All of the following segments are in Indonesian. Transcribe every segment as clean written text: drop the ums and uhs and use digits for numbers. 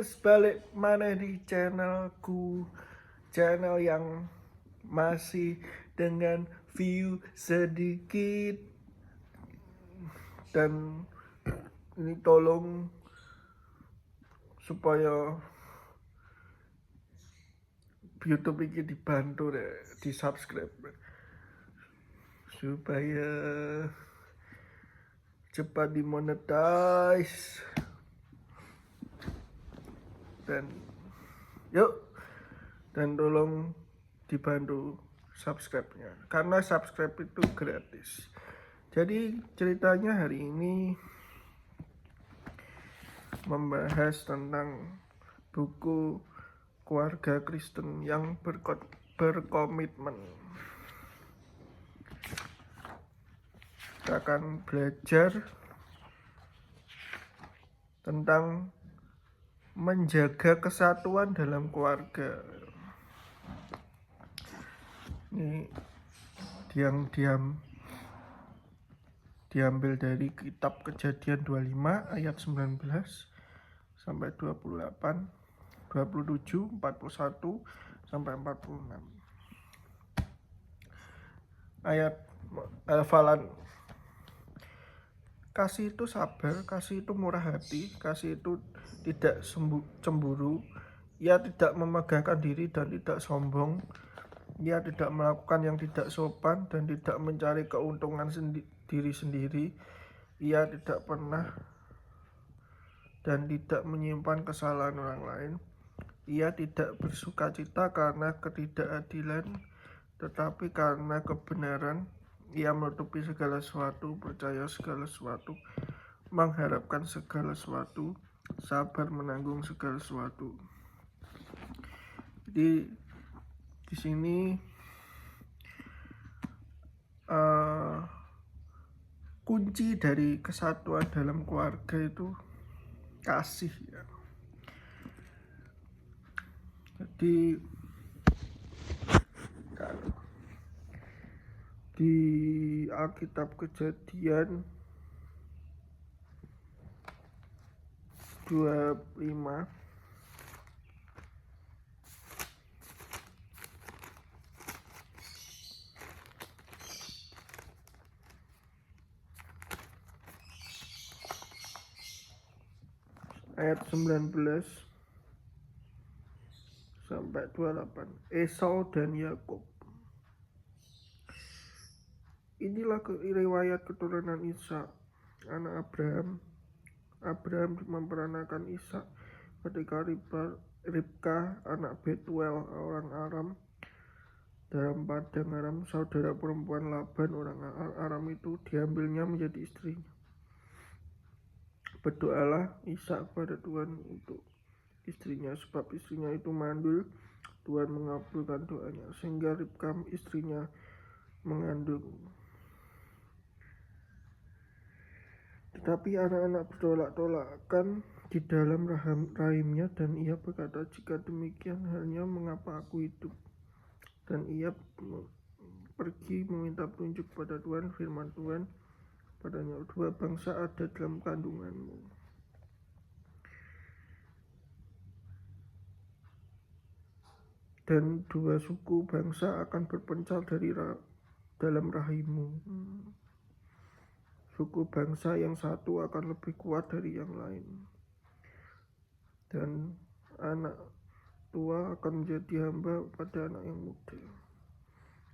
guys, balik mana di channelku. Channel yang masih dengan view sedikit. Dan ini tolong supaya YouTube ini dibantu deh, di subscribe supaya cepat dimonetize. Dan tolong dibantu subscribe-nya karena subscribe itu gratis. Jadi ceritanya hari ini membahas tentang buku Keluarga Kristen yang berkomitmen. Kita akan belajar tentang menjaga kesatuan dalam keluarga. Ini yang diambil dari kitab Kejadian 25 ayat 19 sampai 28, 27, 41 sampai 46. Ayat hafalan. Kasih itu sabar, kasih itu murah hati, kasih itu tidak cemburu, ia tidak memegahkan diri dan tidak sombong, ia tidak melakukan yang tidak sopan dan tidak mencari keuntungan diri sendiri, ia tidak pernah dan tidak menyimpan kesalahan orang lain, ia tidak bersukacita karena ketidakadilan, tetapi karena kebenaran. Ia menutupi segala sesuatu, percaya segala sesuatu, mengharapkan segala sesuatu, sabar menanggung segala sesuatu. Jadi di sini kunci dari kesatuan dalam keluarga itu kasih ya. Jadi di Alkitab Kejadian 25 ayat 19 sampai 28, Esau dan Yakub. Inilah riwayat keturunan Ishak, anak Abraham. Abraham memperanakan Ishak ketika Ribka, anak Betuel orang Aram, dalam padang Aram, saudara perempuan Laban orang Aram itu, diambilnya menjadi istrinya. Berdoalah Ishak kepada Tuhan untuk istrinya, sebab istrinya itu mandul. Tuhan mengabulkan doanya, sehingga Ribka istrinya mengandung. Tetapi anak-anak bertolak-tolakan di dalam rahimnya, dan ia berkata, jika demikian halnya, mengapa aku hidup? Dan ia pergi meminta petunjuk pada Tuhan. Firman Tuhan padanya, dua bangsa ada dalam kandunganmu, dan dua suku bangsa akan berpencar dari dalam rahimmu. Suku bangsa yang satu akan lebih kuat dari yang lain, dan anak tua akan menjadi hamba pada anak yang muda.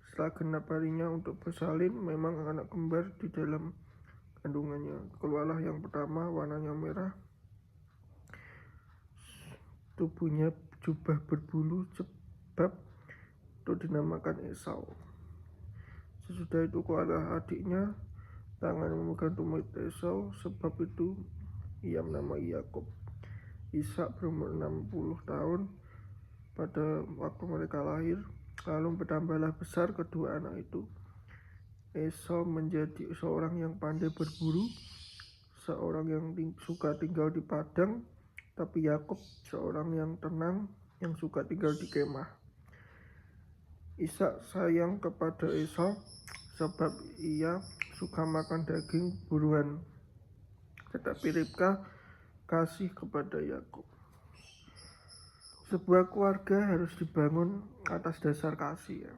Setelah genap harinya untuk bersalin, memang anak kembar di dalam kandungannya. Keluarlah yang pertama, warnanya merah, tubuhnya jubah berbulu, sebab itu dinamakan Esau. Sesudah itu keluarlah adiknya, tangan memegang tumit Esau, sebab itu ia menamai Yakub. Ishak berumur 60 tahun pada waktu mereka lahir. Lalu bertambahlah besar kedua anak itu. Esau menjadi seorang yang pandai berburu, seorang yang suka tinggal di padang, tapi Yakub seorang yang tenang, yang suka tinggal di kemah. Ishak sayang kepada Esau sebab ia suka makan daging buruan, tetapi Ribka kasih kepada Yakub. Sebuah keluarga harus dibangun atas dasar kasih ya.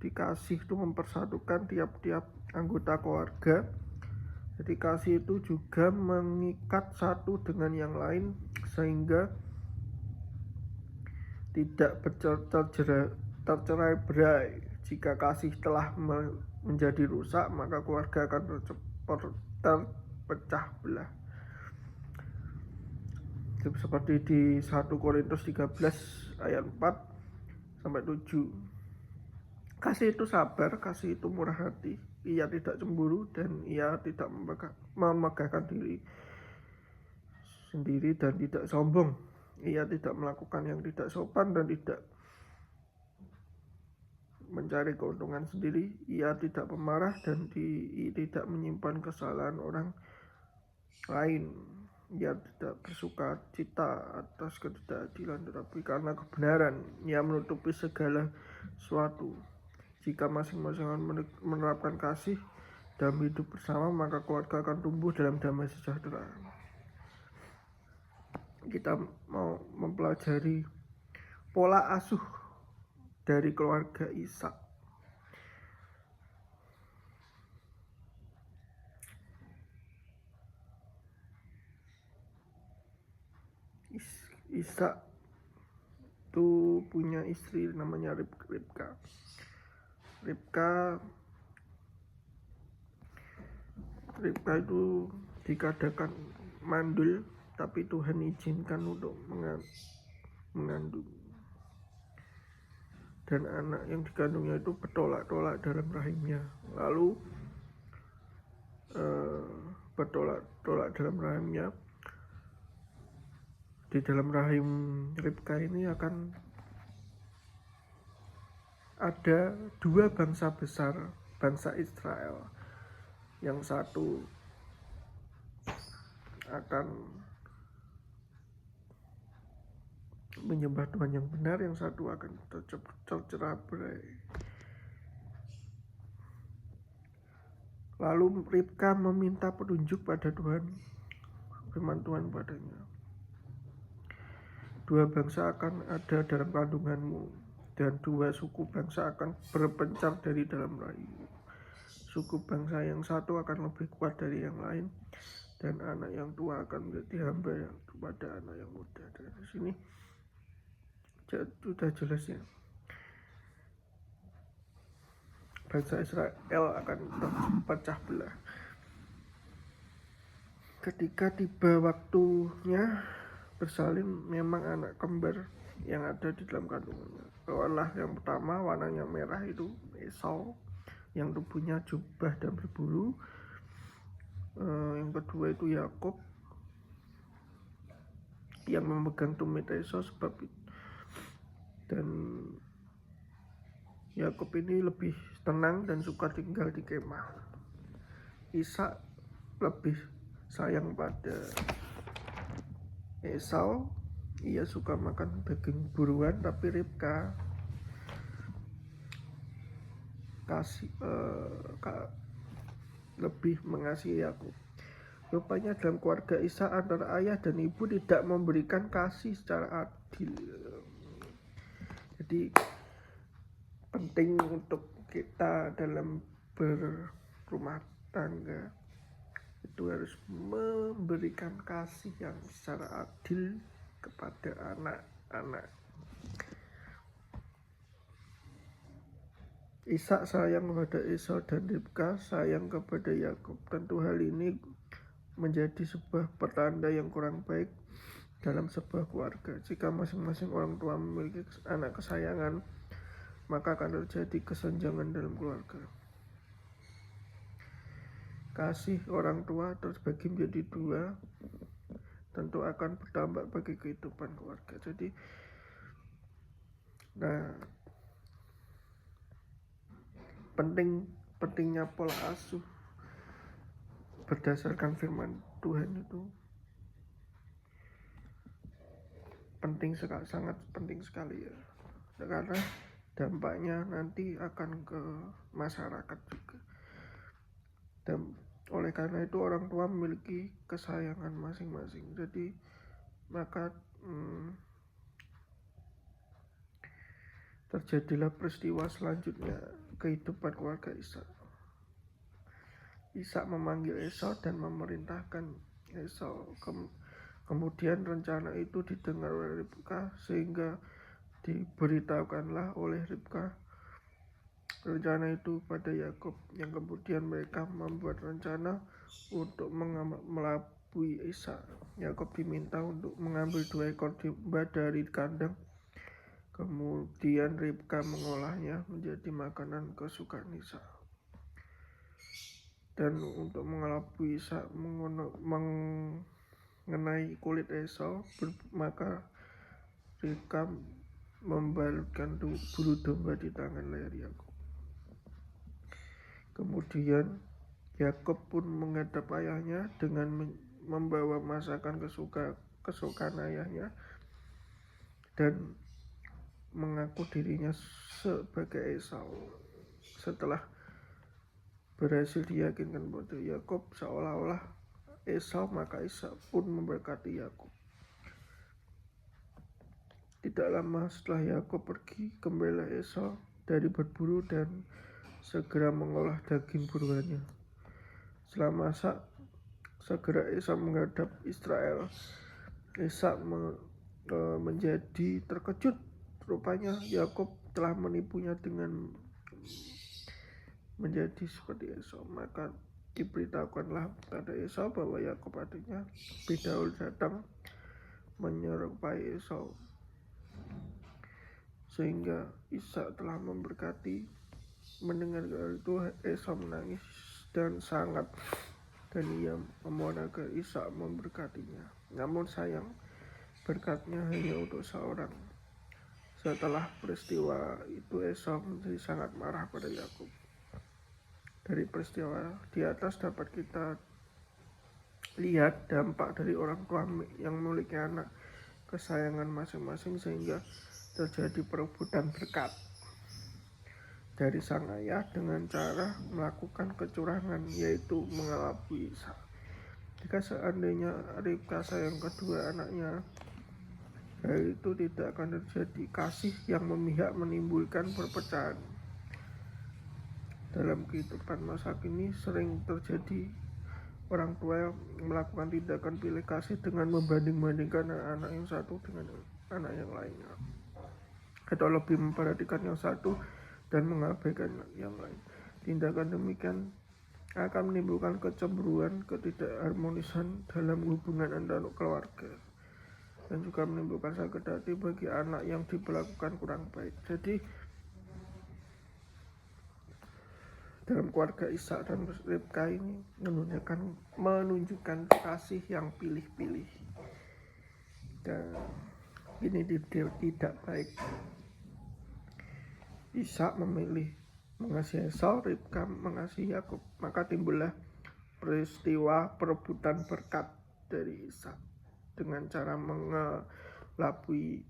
Dikasih itu mempersatukan tiap-tiap anggota keluarga. Jadi kasih itu juga mengikat satu dengan yang lain sehingga tidak tercerai berai. Jika kasih telah menjadi rusak, maka keluarga akan terpecah belah. Seperti di 1 Korintus 13 ayat 4 sampai 7. Kasih itu sabar, kasih itu murah hati, ia tidak cemburu dan ia tidak memegahkan diri sendiri dan tidak sombong. Ia tidak melakukan yang tidak sopan dan tidak mencari keuntungan sendiri. Ia tidak pemarah dan tidak menyimpan kesalahan orang lain. Ia tidak bersuka cita atas ketidakadilan, tetapi karena kebenaran ia menutupi segala sesuatu. Jika masing-masing menerapkan kasih dalam hidup bersama, maka keluarga akan tumbuh dalam damai sejahtera. Kita mau mempelajari pola asuh dari keluarga Ishak. Ishak itu punya istri namanya Ribka. Ribka itu dikatakan mandul, tapi Tuhan izinkan untuk mengandung. Dan anak yang dikandungnya itu bertolak-tolak dalam rahimnya. Lalu bertolak-tolak dalam rahimnya. Di dalam rahim Ribka ini akan ada 2 bangsa besar, bangsa Israel. Yang satu akan menyembah Tuhan yang benar, yang satu akan tercerai berai. Lalu Ribka meminta petunjuk pada Tuhan, firman Tuhan padanya, 2 bangsa akan ada dalam kandunganmu, dan 2 suku bangsa akan berpencar dari dalam rahimmu. Suku bangsa yang satu akan lebih kuat dari yang lain, dan anak yang tua akan menjadi hamba kepada anak yang muda. Dari sini sudah jelas ya, bangsa Israel akan terpecah belah. Ketika tiba waktunya bersalin, memang anak kembar yang ada di dalam kandungannya. Warna yang pertama warnanya merah itu Esau, yang tubuhnya jubah dan berbulu. Yang kedua itu Yakub, yang memegang tumit Esau sebab itu. Dan Yakub ini lebih tenang dan suka tinggal di kemah. Ishak lebih sayang pada Esau, ia suka makan daging buruan, tapi Ribka lebih mengasihi Yakub. Rupanya dalam keluarga Ishak antara ayah dan ibu tidak memberikan kasih secara adil. Jadi penting untuk kita dalam berumah tangga itu harus memberikan kasih yang secara adil kepada anak-anak. Ishak sayang kepada Esau dan Ribka sayang kepada Yakub. Tentu hal ini menjadi sebuah pertanda yang kurang baik dalam sebuah keluarga. Jika masing-masing orang tua memiliki anak kesayangan, maka akan terjadi kesenjangan dalam keluarga. Kasih orang tua terbagi menjadi 2, tentu akan berdampak bagi kehidupan keluarga. Jadi, pentingnya pola asuh berdasarkan firman Tuhan itu sangat penting sekali ya, karena dampaknya nanti akan ke masyarakat juga. Dan oleh karena itu orang tua memiliki kesayangan masing-masing. Jadi Maka terjadilah peristiwa selanjutnya, kehidupan keluarga Ishak. Ishak memanggil Esau dan memerintahkan Esau. Kemudian rencana itu didengar oleh Ribka, sehingga diberitahukanlah oleh Ribka rencana itu pada Yakub, yang kemudian mereka membuat rencana untuk melabui Ishak. Yakub diminta untuk mengambil 2 ekor domba dari kandang. Kemudian Ribka mengolahnya menjadi makanan kesukaan Ishak. Dan untuk mengelabui Ishak mengenai kulit Esau, maka Ribka membalutkan bulu domba di tangan leher Yakub. Kemudian Yakub pun menghadap ayahnya dengan membawa masakan kesukaan ayahnya dan mengaku dirinya sebagai Esau. Setelah berhasil diyakinkan pada Yakub seolah-olah Esau, maka Ishak pun memberkati Yakub. Tidak lama setelah Yakub pergi, kembalilah Esau dari berburu dan segera mengolah daging buruannya. Setelah masak, segera Esau menghadap Israel. Ishak menjadi terkejut. Rupanya Yakub telah menipunya dengan menjadi seperti Esau. Maka diberitahukanlah pada Esau bahwa Yakub adiknya lebih dahulu datang menyerupai Esau, sehingga Ishak telah memberkati. Mendengar itu Esau menangis dan sangat, dan ia memohon agar Ishak memberkatinya. Namun sayang, berkatnya hanya untuk seorang. Setelah peristiwa itu Esau menjadi sangat marah pada Yakub. Dari peristiwa di atas dapat kita lihat dampak dari orang tua yang memiliki anak kesayangan masing-masing, sehingga terjadi perebutan berkat dari sang ayah dengan cara melakukan kecurangan, yaitu mengelabui Ishak. Jika seandainya Ribka sayang kedua anaknya, hal itu tidak akan terjadi. Kasih yang memihak menimbulkan perpecahan. Dalam kehidupan masa kini sering terjadi orang tua yang melakukan tindakan pilih kasih dengan membanding-bandingkan anak yang satu dengan anak yang lainnya, atau lebih memperhatikan yang satu dan mengabaikan yang lain. Tindakan demikian akan menimbulkan kecemburuan, ketidakharmonisan dalam hubungan antar keluarga, dan juga menimbulkan sakit hati bagi anak yang diperlakukan kurang baik. Jadi dalam keluarga Ishak dan Ribka ini menunjukkan kasih yang pilih-pilih, dan ini tidak baik. Ishak memilih mengasihi Esau, Ribka mengasihi Yakub. Maka timbullah peristiwa perebutan berkat dari Ishak dengan cara mengelabui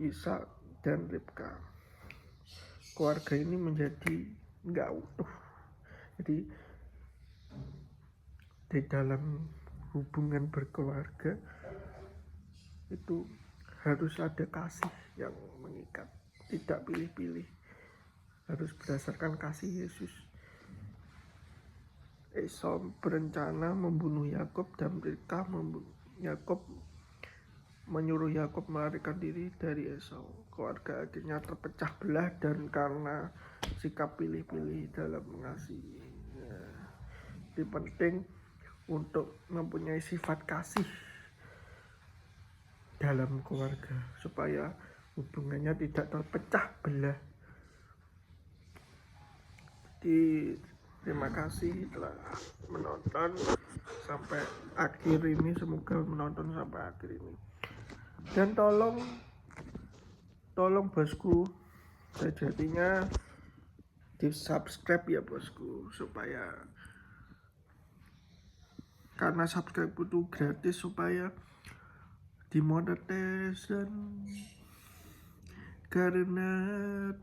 Ishak dan Ribka. Keluarga ini menjadi nggak utuh. Jadi di dalam hubungan berkeluarga itu harus ada kasih yang mengikat, tidak pilih-pilih, harus berdasarkan kasih Yesus. Esau berencana membunuh Yakub dan Ribka menyuruh Yakub melarikan diri dari Esau. Keluarga akhirnya terpecah belah dan karena sikap pilih-pilih dalam mengasihi. Jadi penting untuk mempunyai sifat kasih dalam keluarga supaya hubungannya tidak terpecah belah. Terima kasih telah menonton sampai akhir ini. Semoga menonton sampai akhir ini. Dan tolong bosku, sejatinya di subscribe ya bosku, supaya karena subscribe itu gratis, supaya dimonetisasi, karena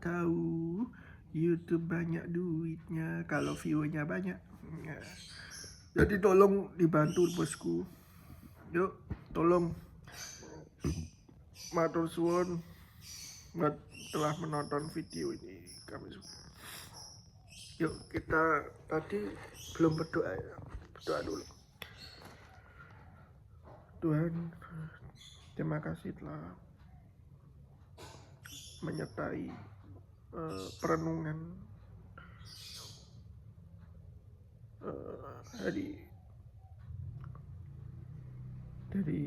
tahu YouTube banyak duitnya kalau view-nya banyak. Jadi tolong dibantu bosku. Yuk, tolong Matur suwun telah menonton video ini. Yuk kita tadi belum berdoa ya. Berdoa dulu. Tuhan, terima kasih telah menyertai perenungan hari dari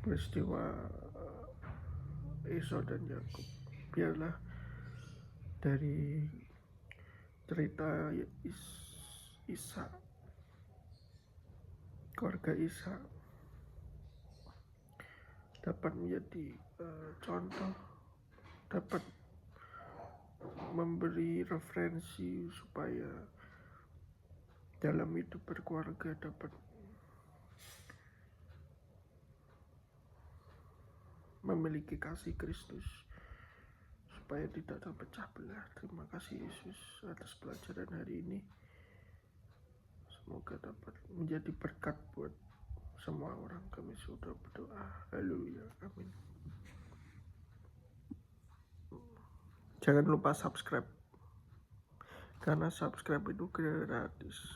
peristiwa Esau dan Yakub. Biarlah dari cerita Isa, keluarga Isa dapat menjadi contoh, dapat memberi referensi supaya dalam hidup berkeluarga dapat memiliki kasih Kristus supaya tidak terpecah belah. Terima kasih Yesus atas pelajaran hari ini. Semoga dapat menjadi berkat buat semua orang. Kami sudah berdoa. Haleluya. Amin. Jangan lupa subscribe, karena subscribe itu gratis.